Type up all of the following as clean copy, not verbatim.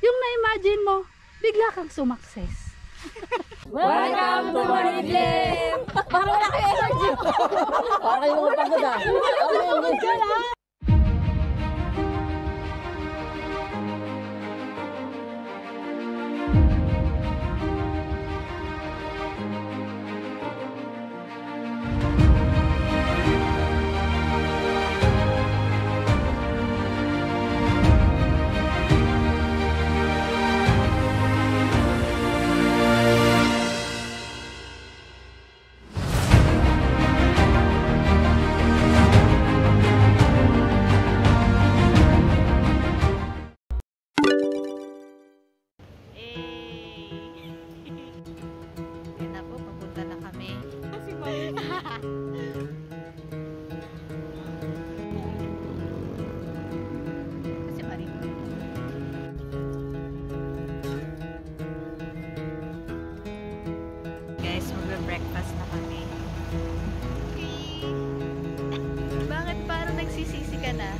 Yung na-imagine mo, bigla kang sumakses. Welcome to Maridlim! Parang wala kayo energy. Parang yung mga pagod ah. Breakfast na kami. Okay. Bakit parang nagsisisi ka na?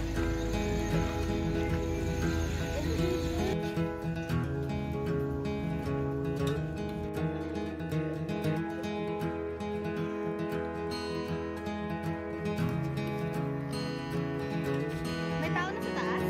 May tao na sa taas?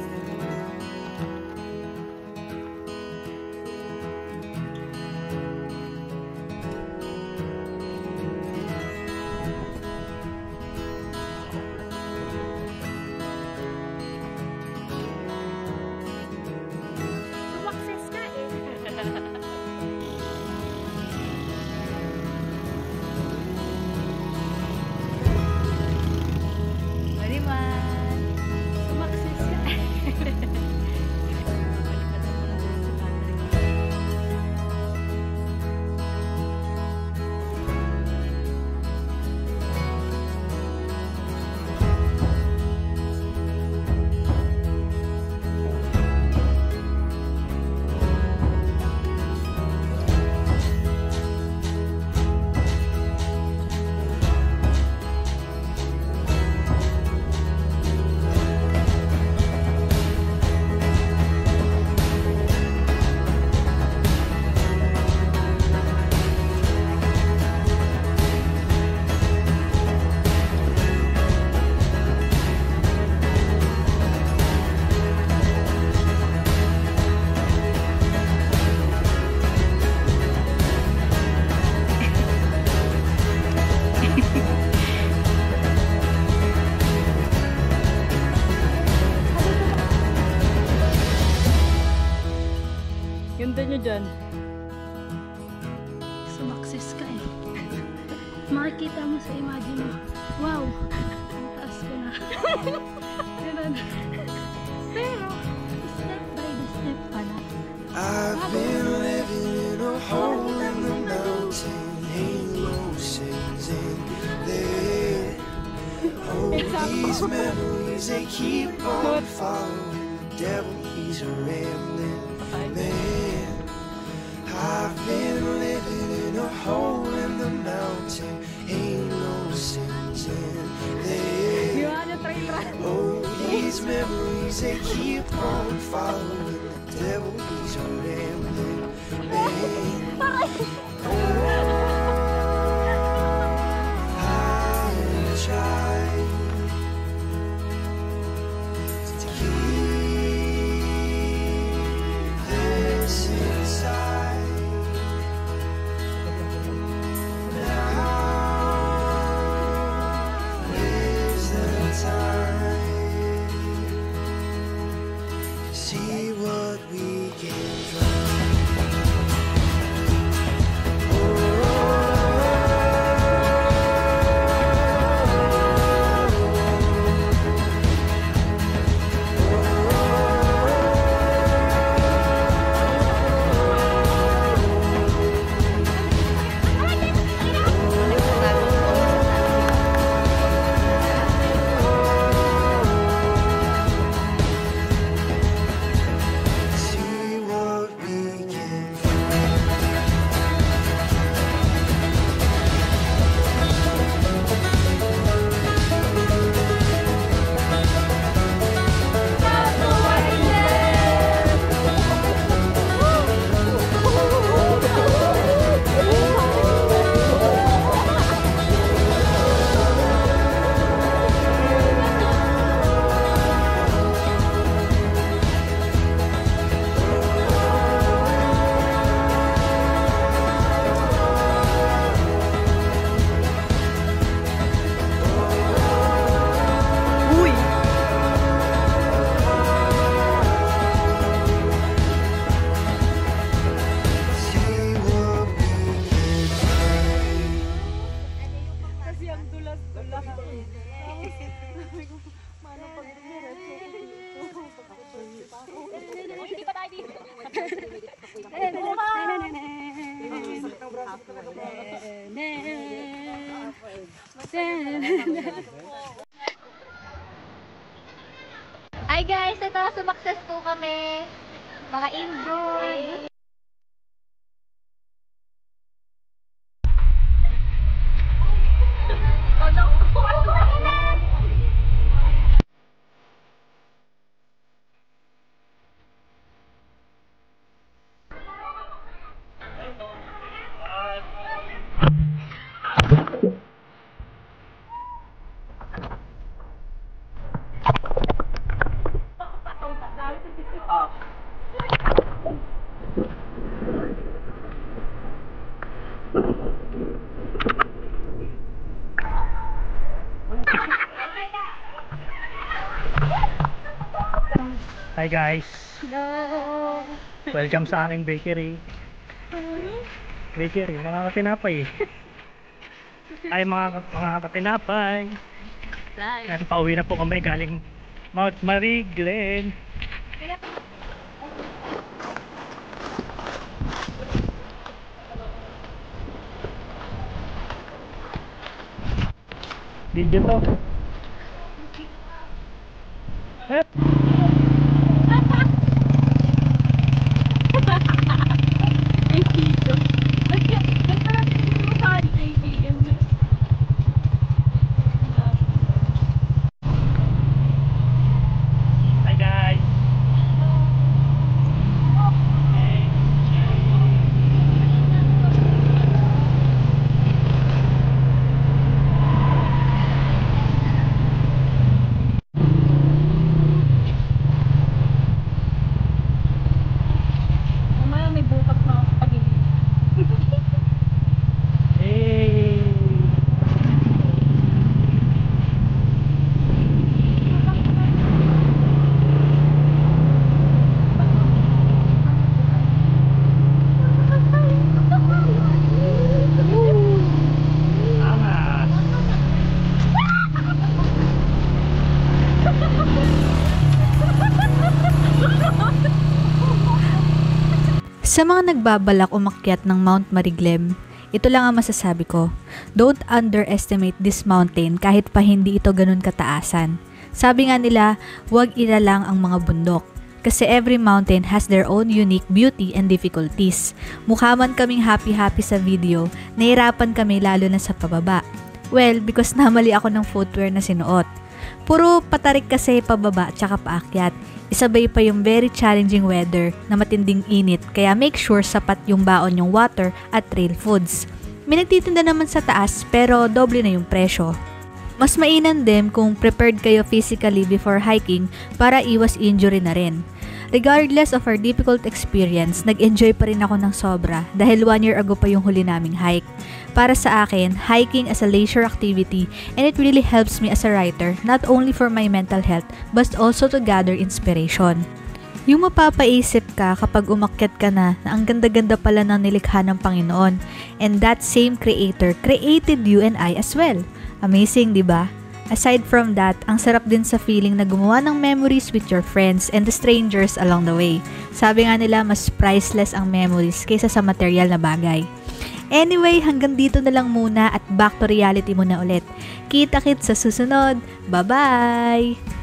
Ganda nyo dyan. Sumakses ka eh. Makikita mo sa imagine mo. Wow! Ang taas ko na. Ganun. Pero, step by step pala. I've been living in a hole in the mountain. Ain't no sense in there. Oh, these memories, they keep on following. The devil, he's a rambling man. I've been living in a hole in the mountain. Ain't no sense in there. Oh, these memories, they keep on following. The devil, he's a rambling man. I try to keep this inside. Now is the time to see what we can find. See what we Hi guys, ito sumakses po kami. Mga enjoy. Hi guys, Hello. welcome sa aking bakery. Bakery, mga katinapay. Ay mga katinapay. At pauwi na po kami galing Mount Mariglen. Video to. Hi guys. Mamaya may bukas na ako pag-ibig. Hey. Angas. Sa mga nagbabalak umakyat ng Mount Mariglen, ito lang ang masasabi ko. Don't underestimate this mountain kahit pa hindi ito ganun kataasan. Sabi nga nila, huwag ilalang ang mga bundok. Kasi every mountain has their own unique beauty and difficulties. Mukha man kaming happy-happy sa video, nahirapan kami lalo na sa pababa. Well, because namali ako ng footwear na sinuot. Puro patarik kasi pababa at saka paakyat. Isabay pa yung very challenging weather na matinding init kaya make sure sapat yung baon yung water at trail foods. May nagtitinda naman sa taas pero doble na yung presyo. Mas mainam din kung prepared kayo physically before hiking para iwas injury na rin. Regardless of our difficult experience, nag-enjoy pa rin ako ng sobra dahil 1 year ago pa yung huli naming hike. Para sa akin, hiking as a leisure activity and it really helps me as a writer not only for my mental health but also to gather inspiration. Yung mapapaisip ka kapag umakyat ka na ang ganda-ganda pala ng nilikha ng Panginoon and that same Creator created you and I as well. Amazing, di ba? Aside from that, ang sarap din sa feeling na gumawa ng memories with your friends and the strangers along the way. Sabi nga nila, mas priceless ang memories kaysa sa material na bagay. Anyway, hanggang dito na lang muna at back to reality muna ulit. Kita-kits sa susunod. Bye-bye!